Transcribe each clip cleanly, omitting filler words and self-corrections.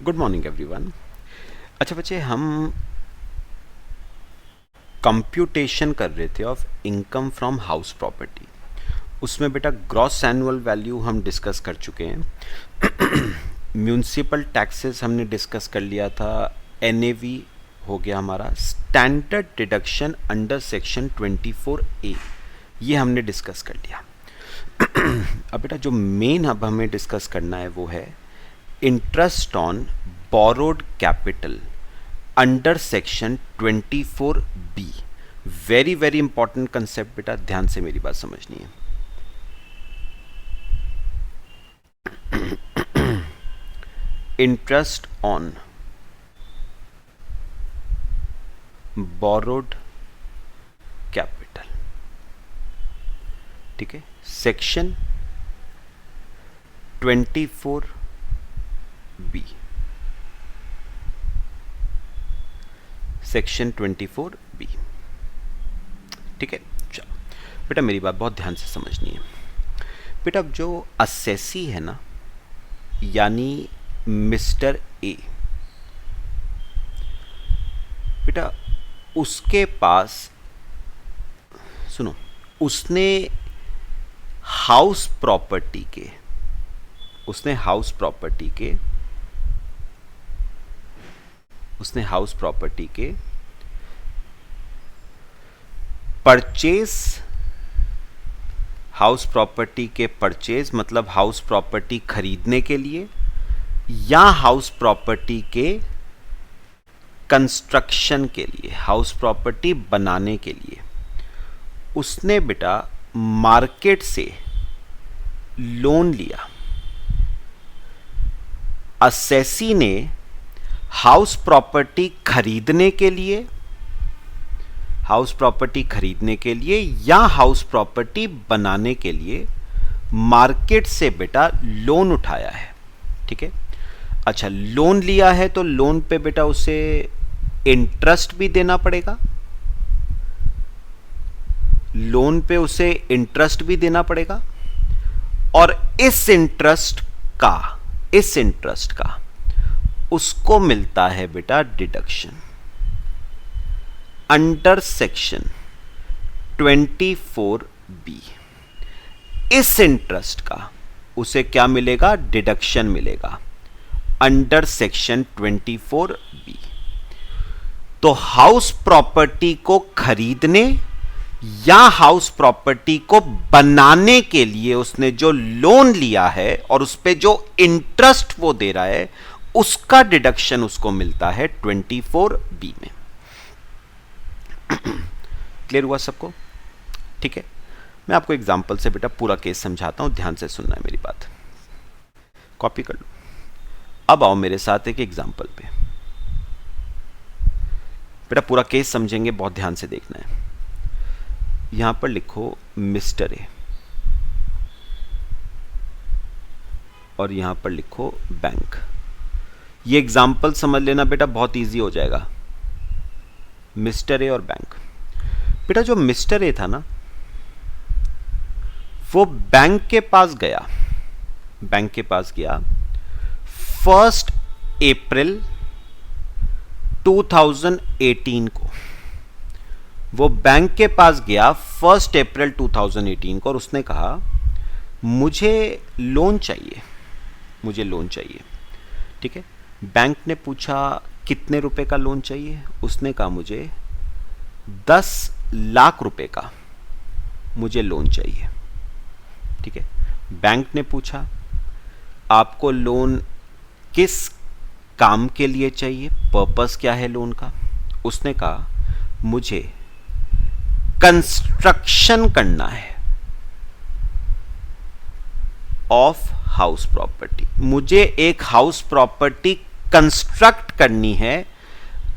Good morning everyone. अच्छा बच्चे, हम कंप्यूटेशन कर रहे थे of income from house property. उसमें बेटा ग्रॉस एनुअल वैल्यू हम डिस्कस कर चुके हैं। म्यूनिसिपल टैक्सेस हमने डिस्कस कर लिया था। एनएवी हो गया हमारा। Standard deduction under section 24A ये हमने डिस्कस कर लिया। अब बेटा जो मेन अब हमें डिस्कस करना है वो है interest on borrowed capital under section 24B। Very very important concept बेटा, ध्यान से मेरी बात समझनी है। इंटरेस्ट ऑन बोरोड कैपिटल, ठीक है, सेक्शन 24B, सेक्शन 24B, ठीक है। चलो बेटा मेरी बात बहुत ध्यान से समझनी है। बेटा अब जो असेसी है ना, यानी मिस्टर ए, बेटा उसके पास सुनो, उसने हाउस प्रॉपर्टी के उसने हाउस प्रॉपर्टी के परचेज मतलब हाउस प्रॉपर्टी खरीदने के लिए या हाउस प्रॉपर्टी के कंस्ट्रक्शन के लिए, हाउस प्रॉपर्टी बनाने के लिए उसने बेटा मार्केट से लोन लिया। असेसी ने हाउस प्रॉपर्टी खरीदने के लिए या हाउस प्रॉपर्टी बनाने के लिए मार्केट से बेटा लोन उठाया है, ठीक है। अच्छा, लोन लिया है तो लोन पे बेटा उसे इंटरेस्ट भी देना पड़ेगा, और इस इंटरेस्ट का उसको मिलता है बेटा डिडक्शन अंडर सेक्शन 24B। इस इंटरेस्ट का उसे क्या मिलेगा? डिडक्शन मिलेगा अंडर सेक्शन 24B। तो हाउस प्रॉपर्टी को खरीदने या हाउस प्रॉपर्टी को बनाने के लिए उसने जो लोन लिया है और उस पे जो इंटरेस्ट वो दे रहा है उसका डिडक्शन उसको मिलता है 24B में। क्लियर हुआ सबको? ठीक है, मैं आपको एग्जांपल से बेटा पूरा केस समझाता हूं, ध्यान से सुनना है मेरी बात। कॉपी कर लो। अब आओ मेरे साथ एक एग्जांपल पे, बेटा पूरा केस समझेंगे, बहुत ध्यान से देखना है। यहां पर लिखो मिस्टर ए और यहां पर लिखो बैंक। ये एग्जांपल समझ लेना बेटा, बहुत इजी हो जाएगा। मिस्टर ए और बैंक। बेटा जो मिस्टर ए था ना, वो बैंक के पास गया 1 अप्रैल 2018 को। वो बैंक के पास गया 1 अप्रैल 2018 को और उसने कहा मुझे लोन चाहिए, ठीक है। बैंक ने पूछा कितने रुपए का लोन चाहिए? उसने कहा मुझे 10 लाख रुपए का मुझे लोन चाहिए, ठीक है। बैंक ने पूछा आपको लोन किस काम के लिए चाहिए, पर्पस क्या है लोन का? उसने कहा मुझे कंस्ट्रक्शन करना है ऑफ हाउस प्रॉपर्टी, मुझे एक हाउस प्रॉपर्टी कंस्ट्रक्ट करनी है,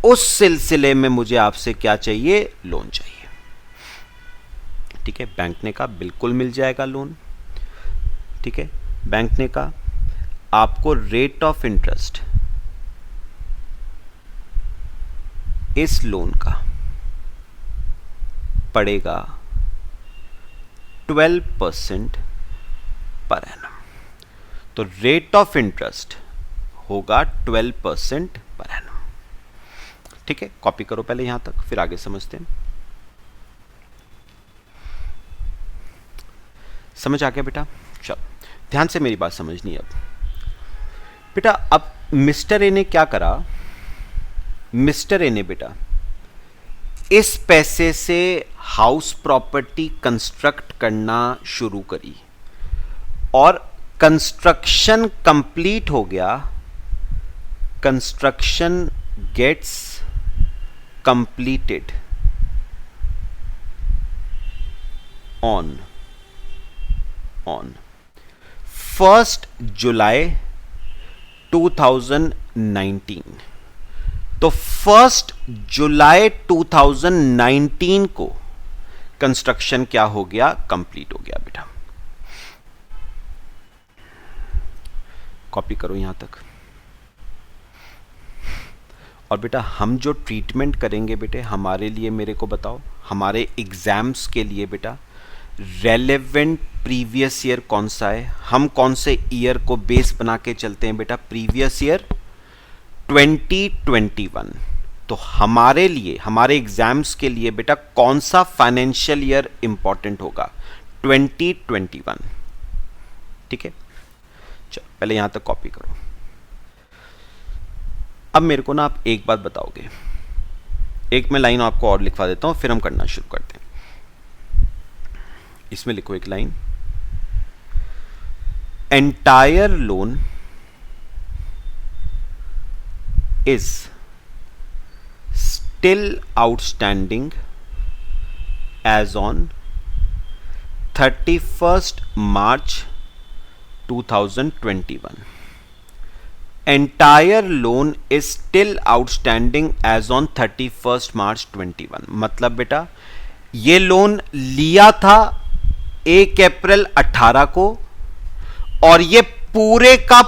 उस सिलसिले में मुझे आपसे क्या चाहिए? लोन चाहिए, ठीक है। बैंक ने कहा बिल्कुल मिल जाएगा लोन, ठीक है। बैंक ने कहा आपको रेट ऑफ इंटरेस्ट इस लोन का पड़ेगा 12% पर एनम। तो रेट ऑफ इंटरेस्ट होगा 12% पर एनम। ठीक है, कॉपी करो पहले यहां तक, फिर आगे समझते हैं। समझ आ गया बेटा? चलो ध्यान से मेरी बात समझनी है अब बेटा। अब मिस्टर ए ने क्या करा, मिस्टर ए ने बेटा इस पैसे से हाउस प्रॉपर्टी कंस्ट्रक्ट करना शुरू करी और कंस्ट्रक्शन कंप्लीट हो गया। कंस्ट्रक्शन गेट्स कंप्लीटेड ऑन 1 जुलाई 2019। तो 1 जुलाई 2019 को कंस्ट्रक्शन क्या हो गया, कंप्लीट हो गया बेटा। कॉपी करो यहां तक। और बेटा हम जो ट्रीटमेंट करेंगे बेटे, हमारे लिए, मेरे को बताओ, हमारे एग्जाम्स के लिए बेटा रेलेवेंट प्रीवियस ईयर कौन सा है? हम कौन से ईयर को बेस बना के चलते हैं बेटा? Previous year 2021। तो हमारे लिए, हमारे एग्जाम्स के लिए बेटा कौन सा फाइनेंशियल ईयर इंपॉर्टेंट होगा? 2021। ठीक है, चलो पहले यहां तक कॉपी करो। अब मेरे को ना आप एक बात बताओगे, एक मैं लाइन आपको और लिखवा देता हूं, फिर हम करना शुरू करते हैं। इसमें लिखो एक line, entire loan is still outstanding as on 31st March 2021। Entire loan is still outstanding as on 31st March 2021। मतलब बेटा ये लोन लिया था 1 अप्रैल 18 को, और ये पूरे का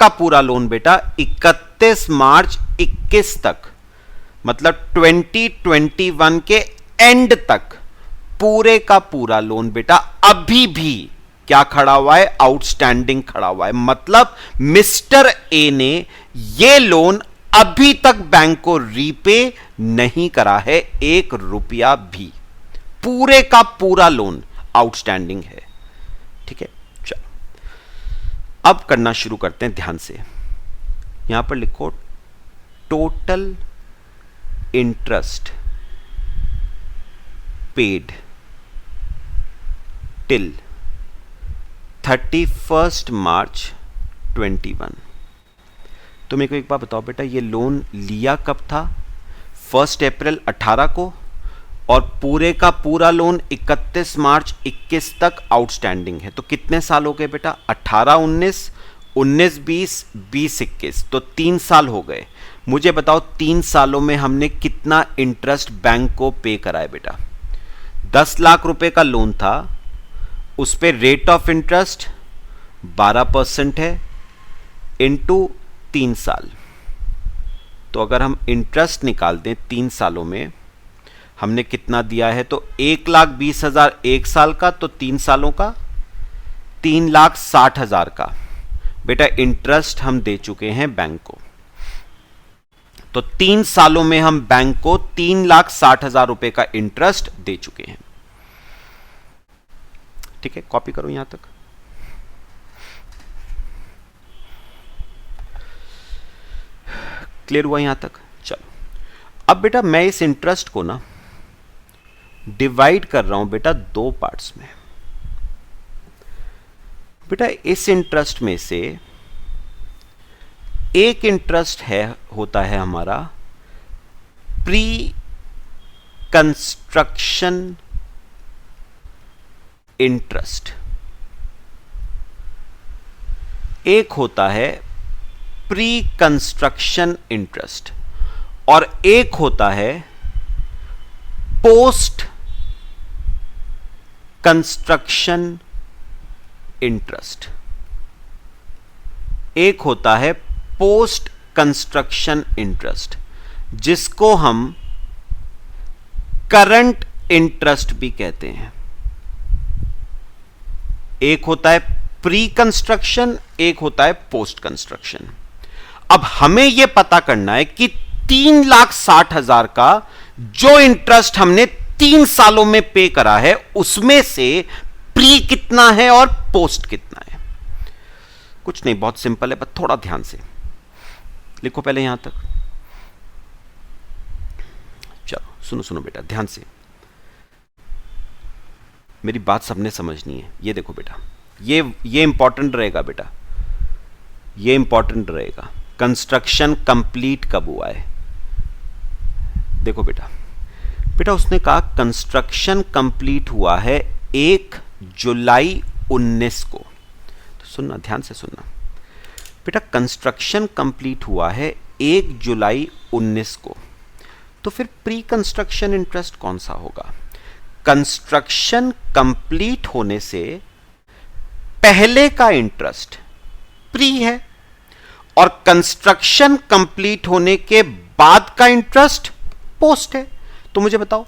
पूरा लोन बेटा 31 मार्च 21 तक, मतलब 2021 के एंड तक पूरे का पूरा लोन बेटा अभी भी क्या खड़ा हुआ है? आउटस्टैंडिंग खड़ा हुआ है। मतलब मिस्टर ए ने ये लोन अभी तक बैंक को रीपे नहीं करा है, 1 रुपया भी। पूरे का पूरा लोन आउटस्टैंडिंग है। ठीक है, चलो अब करना शुरू करते हैं ध्यान से। यहां पर लिखो total interest paid till 31st March 21। तो मेरे को एक बात बताओ बेटा, ये लोन लिया कब था? 1 अप्रैल 18 को, और पूरे का पूरा लोन 31 मार्च 21 तक आउटस्टैंडिंग है। तो कितने साल हो गए बेटा? 18 19, 19 20, 20 21, तो 3 साल हो गए। मुझे बताओ 3 सालों में हमने कितना इंटरेस्ट बैंक को पे कराया बेटा? 10 लाख रुपए का लोन था, उस पे रेट ऑफ इंटरेस्ट 12% है, इनटू 3 साल। तो अगर हम इंटरेस्ट निकाल दें 3 सालों में हमने कितना दिया है, तो 1,20,000 1 साल का, तो 3 सालों का 3,60,000 का बेटा इंटरेस्ट हम दे चुके हैं बैंक को। तो 3 सालों में हम बैंक को 3,60,000 रुपए का इंटरेस्ट दे चुके हैं। ठीक है, कॉपी करो यहां तक। क्लियर हुआ यहां तक? चलो अब बेटा मैं इस इंटरेस्ट को ना डिवाइड कर रहा हूं बेटा 2 पार्ट्स में। बेटा इस इंटरेस्ट में से एक इंटरेस्ट होता है हमारा प्री कंस्ट्रक्शन इंटरेस्ट, एक होता है प्री कंस्ट्रक्शन इंटरेस्ट, और एक होता है पोस्ट कंस्ट्रक्शन इंटरेस्ट। एक होता है पोस्ट कंस्ट्रक्शन इंटरेस्ट, जिसको हम करंट इंटरेस्ट भी कहते हैं। एक होता है प्री कंस्ट्रक्शन, एक होता है पोस्ट कंस्ट्रक्शन। अब हमें यह पता करना है कि 3,60,000 का जो इंटरेस्ट हमने 3 सालों में पे करा है उसमें से प्री कितना है और पोस्ट कितना है। कुछ नहीं, बहुत सिंपल है, बस थोड़ा ध्यान से लिखो पहले यहां तक। चलो सुनो सुनो बेटा, ध्यान से, मेरी बात सबने समझनी है। ये देखो बेटा, ये इंपॉर्टेंट रहेगा बेटा, ये इंपॉर्टेंट रहेगा। कंस्ट्रक्शन कंप्लीट कब हुआ है? देखो बेटा, बेटा उसने कहा कंस्ट्रक्शन कंप्लीट हुआ है 1 जुलाई 19 को। तो सुनना, ध्यान से सुनना बेटा, कंस्ट्रक्शन कंप्लीट हुआ है 1 जुलाई 19 को, तो फिर प्री कंस्ट्रक्शन इंटरेस्ट कौन सा होगा? कंस्ट्रक्शन कंप्लीट होने से पहले का इंटरेस्ट प्री है और कंस्ट्रक्शन कंप्लीट होने के बाद का इंटरेस्ट पोस्ट है। तो मुझे बताओ,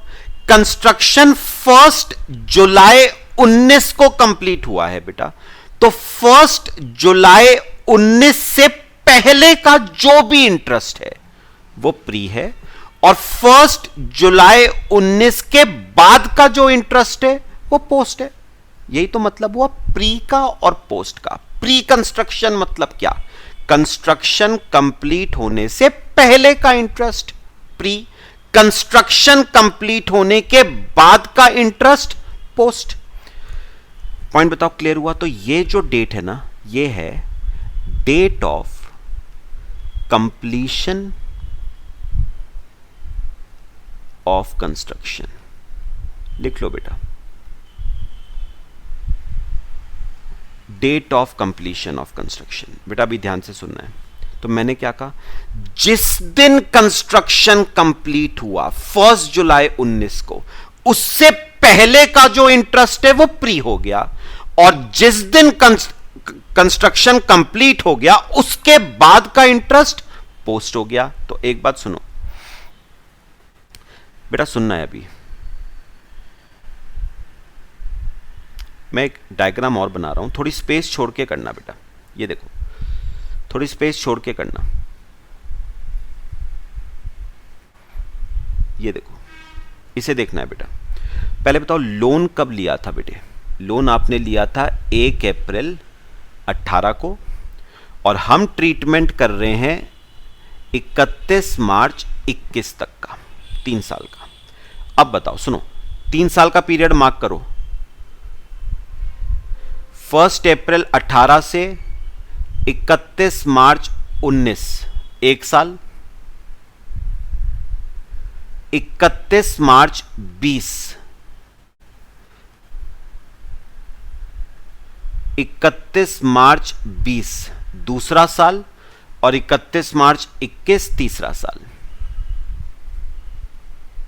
कंस्ट्रक्शन 1 जुलाई 19 को कंप्लीट हुआ है बेटा, तो 1 जुलाई 19 से पहले का जो भी इंटरेस्ट है वो प्री है और 1 जुलाई 19 के बाद का जो इंटरेस्ट है वो पोस्ट है। यही तो मतलब हुआ प्री का और पोस्ट का। प्री कंस्ट्रक्शन मतलब क्या? कंस्ट्रक्शन कंप्लीट होने से पहले का इंटरेस्ट प्री, कंस्ट्रक्शन कंप्लीट होने के बाद का इंटरेस्ट पोस्ट। पॉइंट बताओ, क्लियर हुआ? तो ये जो डेट है ना, ये है date of completion of construction. लिख लो बेटा, date of completion of construction. बेटा अभी ध्यान से सुनना है। तो मैंने क्या कहा, जिस दिन कंस्ट्रक्शन कंप्लीट हुआ 1 जुलाई 19 को, उससे पहले का जो इंटरेस्ट है वो प्री हो गया और जिस दिन कंस्ट्रक्शन कंप्लीट हो गया उसके बाद का इंटरेस्ट पोस्ट हो गया। तो एक बात सुनो बेटा, सुनना है अभी, मैं एक डायग्राम और बना रहा हूं, थोड़ी स्पेस छोड़ के करना बेटा। ये देखो, थोड़ी स्पेस छोड़ के करना। ये देखो, इसे देखना है बेटा। पहले बताओ, लोन कब लिया था बेटे? लोन आपने लिया था 1 अप्रैल 18 को और हम ट्रीटमेंट कर रहे हैं 31 मार्च 21 तक का, 3 साल का। अब बताओ, सुनो, 3 साल का पीरियड मार्क करो। 1 अप्रैल 18 से 31 मार्च 19, 1 साल। 31 मार्च 20, 31 मार्च 20 दूसरा साल और 31 मार्च 21 तीसरा साल।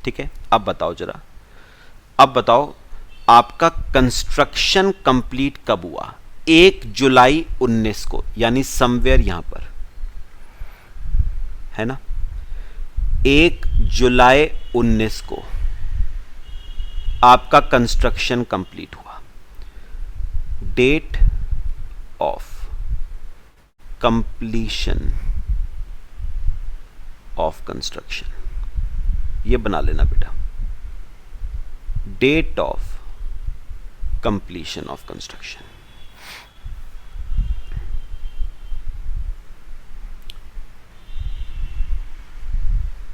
ठीक है, अब बताओ जरा, अब बताओ आपका कंस्ट्रक्शन कंप्लीट कब हुआ? 1 जुलाई 19 को, यानी समवेयर यहां पर है ना, 1 जुलाई 19 को आपका कंस्ट्रक्शन कंप्लीट हुआ। Date of completion of construction, ये बना लेना बेटा, date of completion of construction.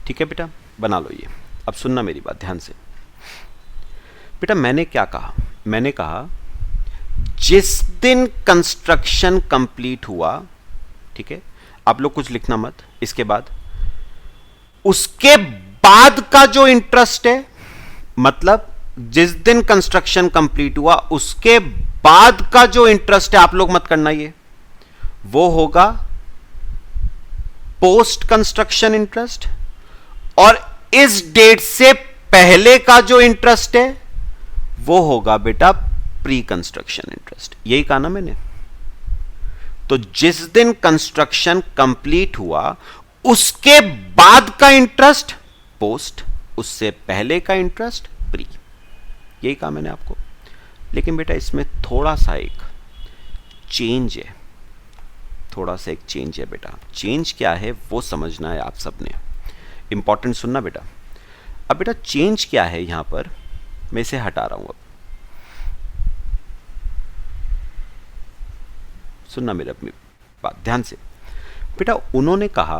ठीक है बेटा, बना लो ये। अब सुनना मेरी बात ध्यान से बेटा। मैंने क्या कहा? मैंने कहा जिस दिन कंस्ट्रक्शन कंप्लीट हुआ, ठीक है, आप लोग कुछ लिखना मत, इसके बाद उसके बाद का जो इंटरेस्ट है, मतलब जिस दिन कंस्ट्रक्शन कंप्लीट हुआ उसके बाद का जो इंटरेस्ट है, आप लोग मत करना, ये वो होगा पोस्ट कंस्ट्रक्शन इंटरेस्ट और इस डेट से पहले का जो इंटरेस्ट है वो होगा बेटा प्री कंस्ट्रक्शन इंटरेस्ट। यही कहा ना मैंने। तो जिस दिन कंस्ट्रक्शन कंप्लीट हुआ उसके बाद का इंटरेस्ट पोस्ट, उससे पहले का इंटरेस्ट प्री। यही कहा मैंने आपको। लेकिन बेटा इसमें थोड़ा सा एक चेंज है। थोड़ा सा एक चेंज है बेटा। चेंज क्या है वो समझना है आप सबने, इंपॉर्टेंट सुनना बेटा। अब बेटा चेंज क्या है यहां पर, मैं इसे हटा रहा हूं। अब सुनना मेरा बात ध्यान से बेटा। उन्होंने कहा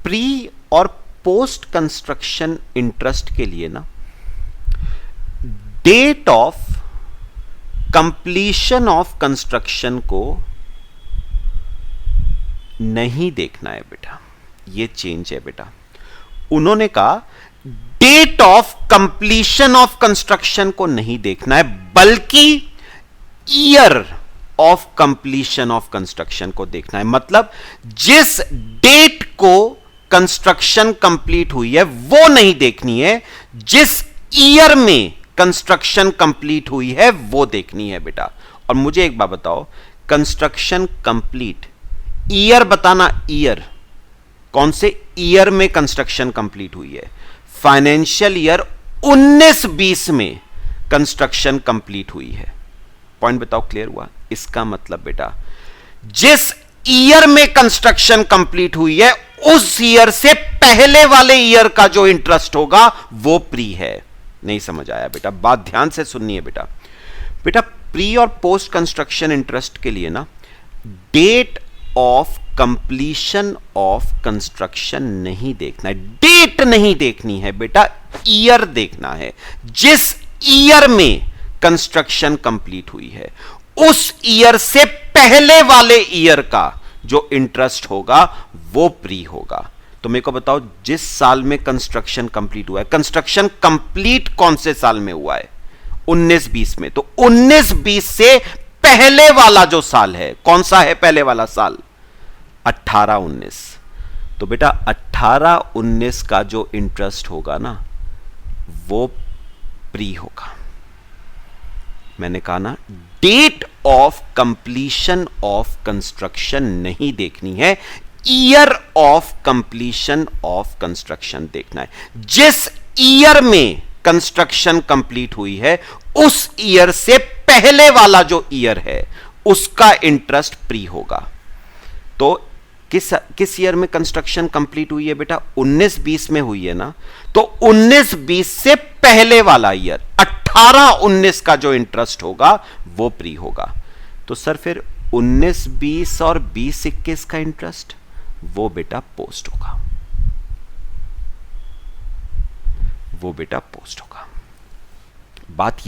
प्री और पोस्ट कंस्ट्रक्शन इंटरेस्ट के लिए ना date of completion of construction को नहीं देखना है बेटा। ये चेंज है बेटा। उन्होंने कहा date of completion of construction को नहीं देखना है, बल्कि year of completion of construction को देखना है। मतलब जिस डेट को कंस्ट्रक्शन कंप्लीट हुई है वो नहीं देखनी है, जिस ईयर में कंस्ट्रक्शन कंप्लीट हुई है वो देखनी है बेटा। और मुझे एक बात बताओ, कंस्ट्रक्शन कंप्लीट ईयर बताना, ईयर कौन से ईयर में कंस्ट्रक्शन कंप्लीट हुई है? फाइनेंशियल ईयर 19-20 में कंस्ट्रक्शन कंप्लीट हुई है। पॉइंट बताओ, क्लियर हुआ? इसका मतलब बेटा जिस ईयर में कंस्ट्रक्शन कंप्लीट हुई है उस ईयर से पहले वाले ईयर का जो इंटरेस्ट होगा वो प्री है। नहीं समझ आया बेटा? बात ध्यान से सुननी है बेटा। बेटा प्री और पोस्ट कंस्ट्रक्शन इंटरेस्ट के लिए ना date of completion of construction नहीं देखना है, डेट नहीं देखनी है बेटा, ईयर देखना है। जिस ईयर में कंस्ट्रक्शन कंप्लीट हुई है उस ईयर से पहले वाले ईयर का जो इंटरेस्ट होगा वो प्री होगा। तो मेरे को बताओ, जिस साल में कंस्ट्रक्शन कंप्लीट हुआ है, कंस्ट्रक्शन कंप्लीट कौन से साल में हुआ है? 19-20 में। तो 19-20 से पहले वाला जो साल है कौन सा है? पहले वाला साल 18-19। तो बेटा 18-19 का जो इंटरेस्ट होगा ना वो प्री होगा। मैंने कहा ना date of completion of construction नहीं देखनी है, year of completion of construction देखना है। जिस ईयर में कंस्ट्रक्शन कंप्लीट हुई है उस ईयर से पहले वाला जो ईयर है उसका इंटरेस्ट प्री होगा। तो किस ईयर में कंस्ट्रक्शन कंप्लीट हुई है बेटा? 19-20 में हुई है ना, तो 19-20 से पहले वाला ईयर 18-19 का जो इंटरेस्ट होगा वो प्री होगा। तो सर फिर 19-20 और 20-21 का इंटरेस्ट वो बेटा पोस्ट होगा, वो बेटा पोस्ट होगा।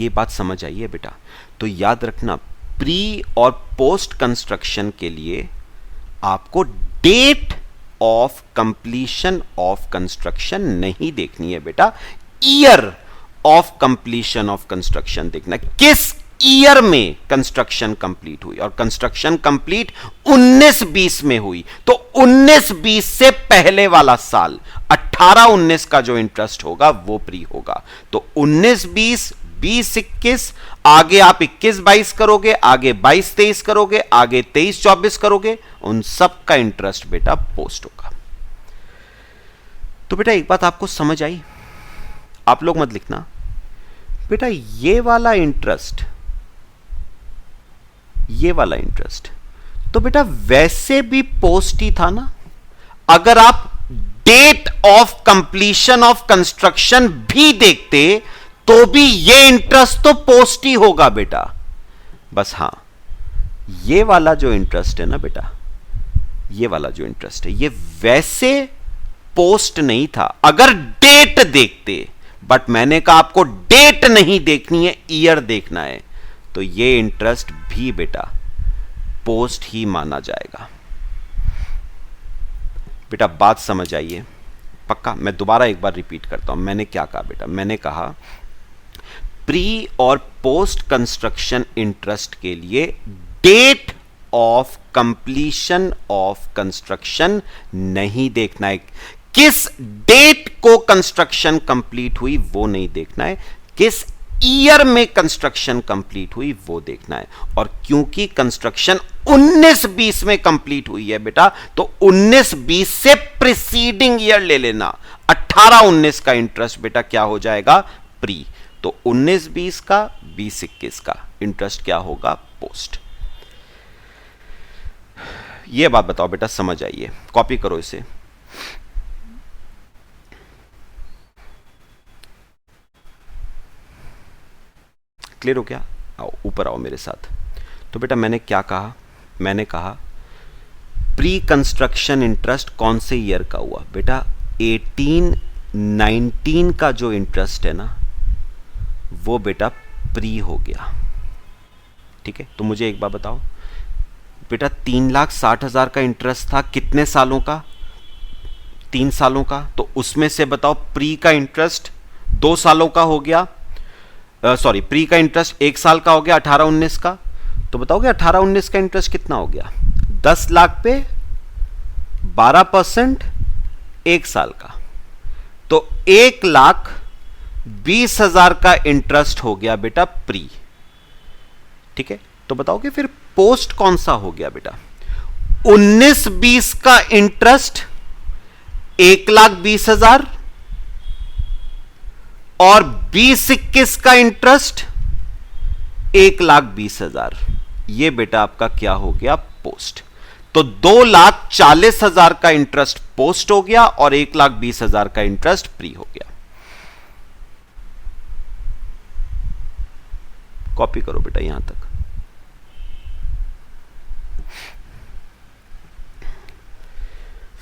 ये बात समझ आई है बेटा? तो याद रखना प्री और पोस्ट कंस्ट्रक्शन के लिए आपको date of completion of construction नहीं देखनी है बेटा, year of completion of construction देखना है। किस ईयर में कंस्ट्रक्शन कंप्लीट हुई? और कंस्ट्रक्शन कंप्लीट 19-20 में हुई, तो 19-20 से पहले वाला साल 18-19 का जो इंटरेस्ट होगा वो प्री होगा। तो 19-20, 20-21, आगे आप 21-22 करोगे, आगे 22-23 करोगे, आगे 23-24 करोगे, उन सब का इंटरेस्ट बेटा पोस्ट होगा। तो बेटा एक बात आपको समझ आई? आप लोग मत लिखना बेटा, ये वाला इंटरेस्ट तो बेटा वैसे भी पोस्ट ही था ना। अगर आप date of completion of construction भी देखते तो भी ये इंटरेस्ट तो पोस्ट ही होगा बेटा। बस हां, ये वाला जो इंटरेस्ट है ना बेटा, ये वाला जो इंटरेस्ट है ये वैसे पोस्ट नहीं था अगर डेट देखते, बट मैंने कहा आपको डेट नहीं देखनी है, ईयर देखना है, तो ये इंटरेस्ट भी बेटा पोस्ट ही माना जाएगा। बेटा बात समझ आइए पक्का? मैं दोबारा एक बार रिपीट करता हूं। मैंने क्या कहा बेटा? मैंने कहा प्री और पोस्ट कंस्ट्रक्शन इंटरेस्ट के लिए date of completion of construction नहीं देखना है। किस डेट को कंस्ट्रक्शन कंप्लीट हुई वो नहीं देखना है, किस ईयर में कंस्ट्रक्शन कंप्लीट हुई वो देखना है। और क्योंकि कंस्ट्रक्शन 19-20 में कंप्लीट हुई है बेटा, तो 19-20 से प्रीसीडिंग ईयर ले लेना, 18-19 का इंटरेस्ट बेटा क्या हो जाएगा? प्री। तो 19-20 का, 20-21 का इंटरेस्ट क्या होगा? पोस्ट। ये बात बताओ बेटा, समझ आइए, कॉपी करो इसे। क्लियर हो क्या? आओ ऊपर आओ मेरे साथ। तो बेटा मैंने क्या कहा? मैंने कहा प्री कंस्ट्रक्शन इंटरेस्ट कौन से ईयर का हुआ? बेटा 1819 का जो इंटरेस्ट है ना, वो बेटा प्री हो गया। ठीक है, तो मुझे एक बात बताओ बेटा, 3,60,000 का इंटरेस्ट था, कितने सालों का? 3 सालों का। तो उसमें से बताओ प्री का इंटरेस्ट 2 सालों का हो गया, सॉरी प्री का इंटरेस्ट 1 साल का हो गया 18-19 का। तो बताओगे 18-19 का इंटरेस्ट कितना हो गया? 10 लाख पे 12% 1 साल का, तो 1,20,000 का इंटरेस्ट हो गया बेटा प्री। ठीक है, तो बताओगे फिर पोस्ट कौन सा हो गया बेटा? 19-20 का इंटरेस्ट 1,20,000 और 20-21 का इंटरेस्ट 1,20,000। ये बेटा आपका क्या हो गया? पोस्ट। तो 2,40,000 का इंटरेस्ट पोस्ट हो गया और 1,20,000 का इंटरेस्ट प्री हो गया। कॉपी करो बेटा यहां तक।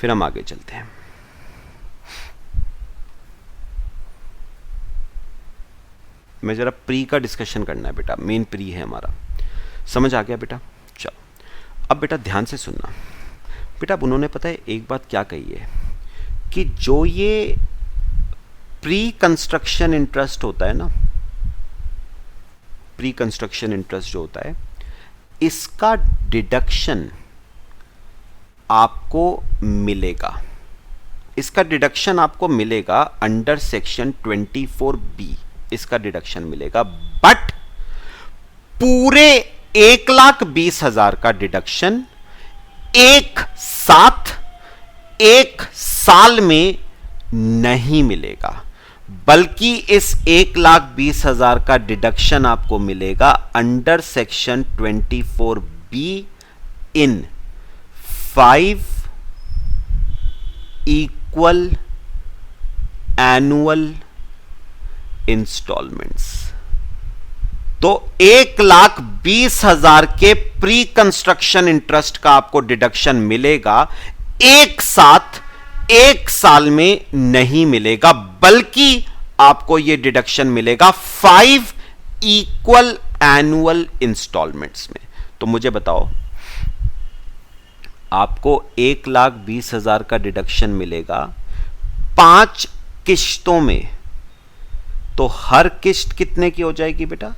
फिर हम आगे चलते हैं। मैं जरा प्री का डिस्कशन करना है बेटा, मेन प्री है हमारा। समझ आ गया बेटा? चलो अब बेटा ध्यान से सुनना बेटा। अब उन्होंने पता है एक बात क्या कही है कि जो ये प्री कंस्ट्रक्शन इंटरेस्ट होता है ना, प्री कंस्ट्रक्शन इंटरेस्ट जो होता है, इसका डिडक्शन आपको मिलेगा। इसका डिडक्शन आपको मिलेगा अंडर सेक्शन 24B। इसका डिडक्शन मिलेगा, बट पूरे 1,20,000 का डिडक्शन एक साल में नहीं मिलेगा, बल्कि इस 1,20,000 का डिडक्शन आपको मिलेगा अंडर सेक्शन 24B इन 5 इक्वल एनुअल इंस्टॉलमेंट्स। तो 1,20,000 के प्री कंस्ट्रक्शन इंटरेस्ट का आपको डिडक्शन मिलेगा, एक साल में नहीं मिलेगा, बल्कि आपको यह डिडक्शन मिलेगा 5 इक्वल एनुअल इंस्टॉलमेंट्स में। तो मुझे बताओ, आपको 1,20,000 का डिडक्शन मिलेगा 5 किश्तों में, तो हर किश्त कितने की हो जाएगी बेटा?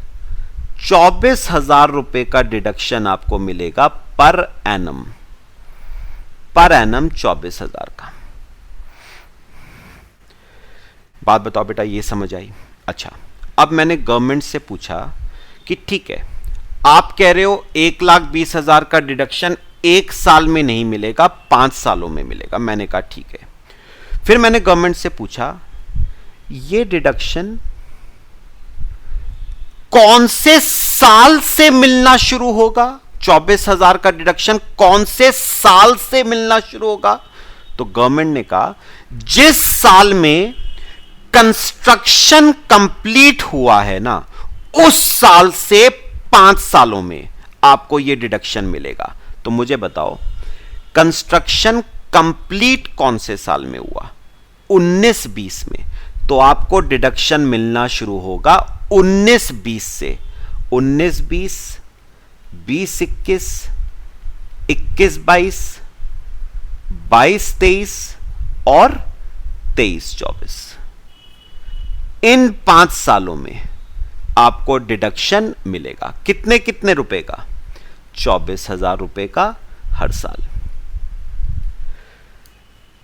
24,000 रुपए का डिडक्शन आपको मिलेगा पर एनम। 24,000 का। बात बताओ बेटा, ये समझ आई? अच्छा, अब मैंने गवर्नमेंट से पूछा कि ठीक है, आप कह रहे हो 1,20,000 का डिडक्शन एक साल में नहीं मिलेगा, 5 सालों में मिलेगा। मैंने कहा ठीक है। फिर मैंने गवर्नमेंट से पूछा ये डिडक्शन कौन से साल से मिलना शुरू होगा? 24,000 का डिडक्शन कौन से साल से मिलना शुरू होगा? तो गवर्नमेंट ने कहा जिस साल में कंस्ट्रक्शन कंप्लीट हुआ है ना, उस साल से 5 सालों में आपको यह डिडक्शन मिलेगा। तो मुझे बताओ, कंस्ट्रक्शन कंप्लीट कौन से साल में हुआ? 19-20 में। तो आपको डिडक्शन मिलना शुरू होगा 19-20 से। 19-20, 20-21, 21-22, 22-23 और 23-24। इन 5 सालों में आपको डिडक्शन मिलेगा कितने कितने रुपए का? 24,000 रुपए का हर साल।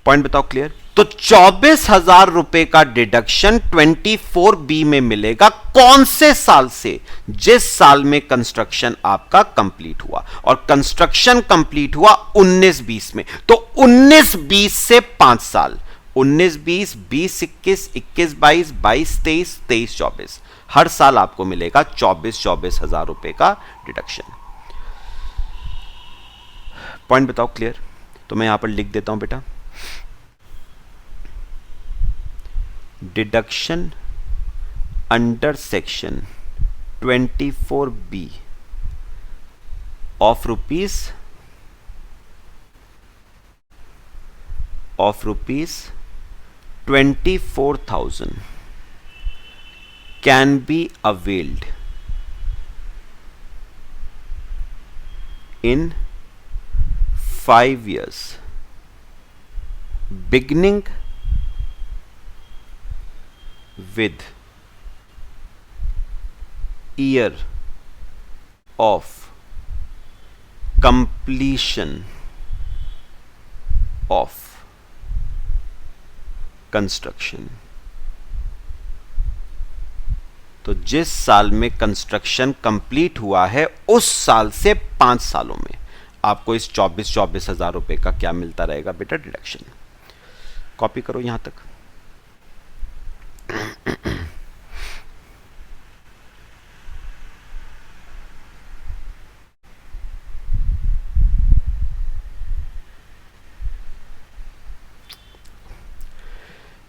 पॉइंट बताओ क्लियर? तो 24,000 रुपए का डिडक्शन 24B में मिलेगा कौन से साल से? जिस साल में कंस्ट्रक्शन आपका कंप्लीट हुआ, और कंस्ट्रक्शन कंप्लीट हुआ 19-20 में। तो 19-20 से 5 साल, 19-20, 20-21, 21-22, 22-23, 23-24, हर साल आपको मिलेगा 24,000 रुपए का डिडक्शन। पॉइंट बताओ क्लियर। तो मैं यहां पर लिख देता हूं बेटा, deduction under section 24B of rupees 24,000 can be availed in 5 years beginning with year of completion of construction. तो जिस साल में कंस्ट्रक्शन कंप्लीट हुआ है उस साल से 5 सालों में आपको इस 24 हजार रुपए का क्या मिलता रहेगा बेटा, डिडक्शन। कॉपी करो यहां तक।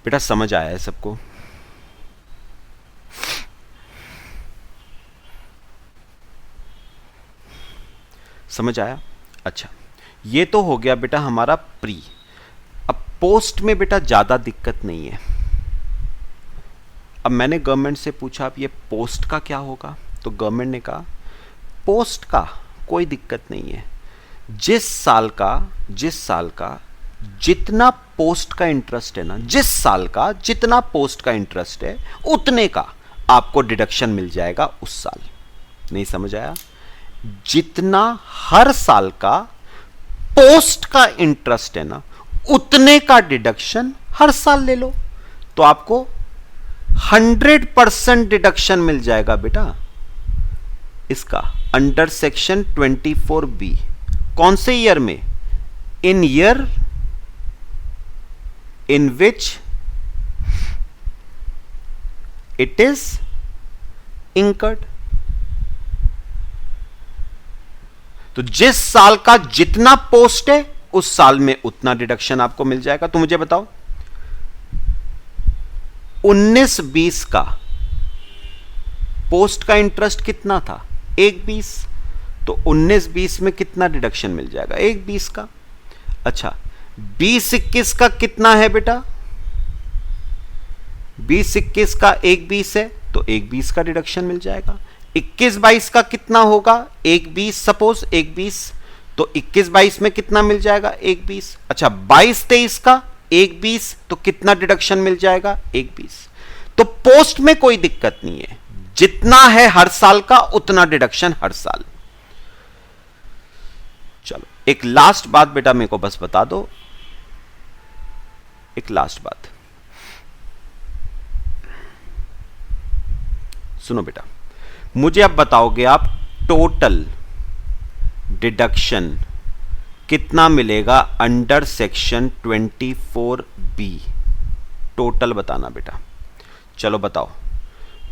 बेटा समझ आया है सबको? समझ आया? अच्छा, ये तो हो गया बेटा हमारा प्री। अब पोस्ट में बेटा ज्यादा दिक्कत नहीं है। अब मैंने गवर्नमेंट से पूछा अब ये पोस्ट का क्या होगा, तो गवर्नमेंट ने कहा पोस्ट का कोई दिक्कत नहीं है, जिस साल का जितना पोस्ट का इंटरेस्ट है ना, जिस साल का जितना पोस्ट का इंटरेस्ट है उतने का आपको डिडक्शन मिल जाएगा उस साल। नहीं समझ आया? जितना हर साल का पोस्ट का इंटरेस्ट है ना उतने का डिडक्शन हर साल ले लो, तो आपको 100% डिडक्शन मिल जाएगा बेटा इसका अंडर सेक्शन 24B। कौन से ईयर में? इन year in which it is incurred। तो जिस साल का जितना पोस्ट है उस साल में उतना डिडक्शन आपको मिल जाएगा। तो मुझे बताओ 19-20 का पोस्ट का इंटरेस्ट कितना था? 1/20। तो 19-20 में कितना डिडक्शन मिल जाएगा? 1/20 का। अच्छा, 20-21 का कितना है बेटा? 20-21 का 1/20 है, तो 1/20 का डिडक्शन मिल जाएगा। 21-22 का कितना होगा? 1/20। सपोज 1/20, तो 21-22 में कितना मिल जाएगा? 1/20। अच्छा, 22-23 का 1/20, तो कितना डिडक्शन मिल जाएगा? 1/20। तो पोस्ट में कोई दिक्कत नहीं है, जितना है हर साल का उतना डिडक्शन हर साल। चलो एक लास्ट बात बेटा मेरे को बस बता दो, एक लास्ट बात सुनो बेटा। मुझे अब बताओगे आप टोटल डिडक्शन कितना मिलेगा अंडर सेक्शन 24B। टोटल बताना बेटा। चलो बताओ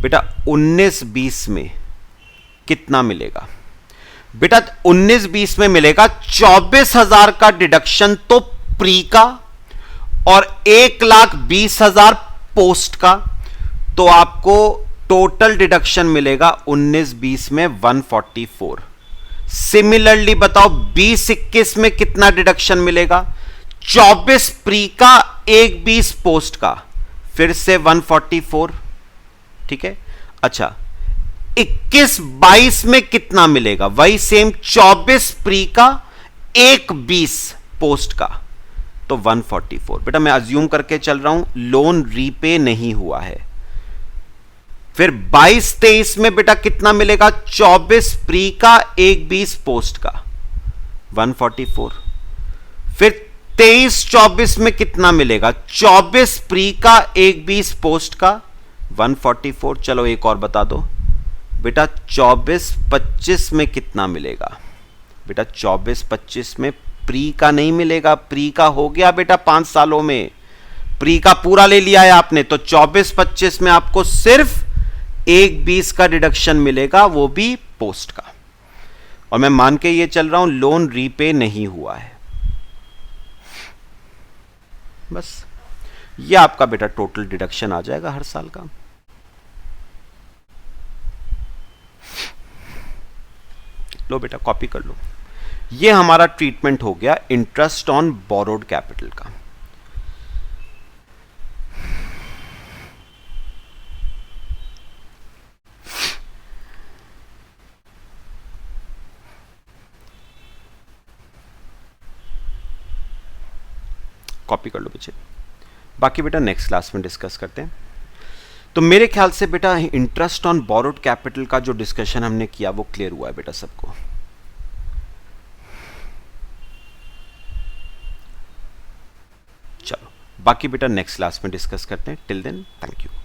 बेटा 19-20 में कितना मिलेगा? बेटा 19-20 में मिलेगा 24,000 का डिडक्शन तो प्री का और 1,20,000 पोस्ट का। तो आपको टोटल डिडक्शन मिलेगा 19-20 में 144। सिमिलरली बताओ 20-21 में कितना डिडक्शन मिलेगा? 24 प्री का 1/20 पोस्ट का, फिर से 144। ठीक है। अच्छा 21-22 में कितना मिलेगा? वही सेम 24 प्री का 1/20 पोस्ट का, तो 144। बेटा मैं अज्यूम करके चल रहा हूं लोन रीपे नहीं हुआ है। फिर 22-23 में बेटा कितना मिलेगा? 24 प्री का 1/20 पोस्ट का, 144। फिर 23-24 में कितना मिलेगा? 24 प्री का 1/20 पोस्ट का, 144। चलो एक और बता दो बेटा 24-25 में कितना मिलेगा? बेटा 24-25 में प्री का नहीं मिलेगा, प्री का हो गया बेटा 5 सालों में, प्री का पूरा ले लिया है आपने। तो 24-25 में आपको सिर्फ 1/20 का डिडक्शन मिलेगा, वो भी पोस्ट का। और मैं मान के ये चल रहा हूं लोन रीपे नहीं हुआ है। बस ये आपका बेटा टोटल डिडक्शन आ जाएगा हर साल का। लो बेटा कॉपी कर लो। ये हमारा ट्रीटमेंट हो गया इंटरेस्ट ऑन बोरोड कैपिटल का। कॉपी कर लो बच्चे, बाकी बेटा नेक्स्ट क्लास में डिस्कस करते हैं। तो मेरे ख्याल से बेटा इंटरेस्ट ऑन बोरोड कैपिटल का जो डिस्कशन हमने किया वो क्लियर हुआ है बेटा सबको। चलो बाकी बेटा नेक्स्ट क्लास में डिस्कस करते हैं। Till then thank you.